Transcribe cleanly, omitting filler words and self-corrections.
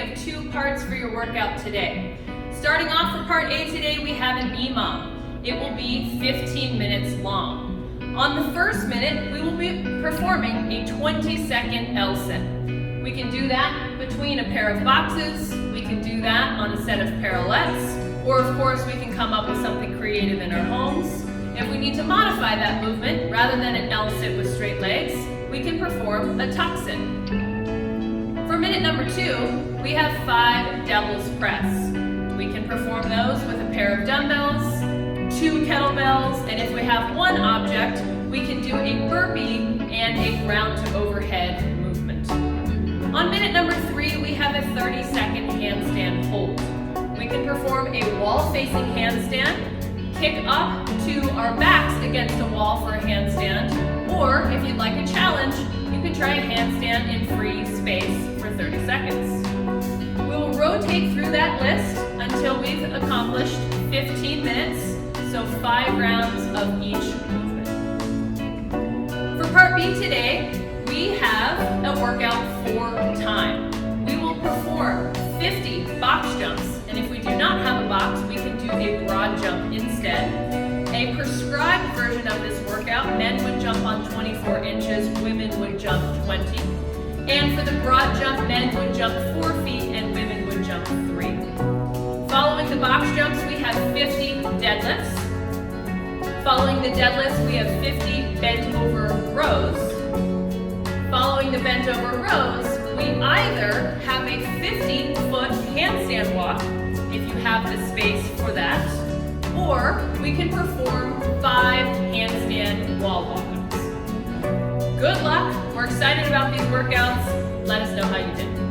have 2 parts for your workout today. Starting off for part A today, we have an EMOM. It will be 15 minutes long. On the first minute, we will be performing a 20-second L-sit. We can do that between a pair of boxes, we can do that on a set of parallettes, or of course we can come up with something creative in our homes. If we need to modify that movement, rather than an L-sit with straight legs, we can perform a tuck sit. For minute number 2, we have 5 devil's press. We can perform those with a pair of dumbbells, 2 kettlebells, and if we have one object, we can do a burpee and a ground to overhead movement. On minute number 3, we have a 30-second handstand hold. We can perform a wall-facing handstand, kick up to our backs against a wall for a handstand, or if you'd like a challenge, you can try a handstand in free space for 30 seconds. We will rotate through that list until we've accomplished 15 minutes, so 5 rounds of each movement. For part B today, we have a workout for time. We will perform 50 box jumps, and if we do not have a box, we can do a broad jump instead. A prescribed version of this workout, men would jump on 24 inches, women would jump 20. And for the broad jump, men would jump 4 feet and women would jump 3. Following the box jumps, we have 50 deadlifts. Following the deadlifts, we have 50 bent over rows. Following the bent over rows, we either have a 50-foot handstand walk, if you have the space for that, or we can perform 5 handstand wall walk-ups. Good luck, we're excited about these workouts. Let us know how you did.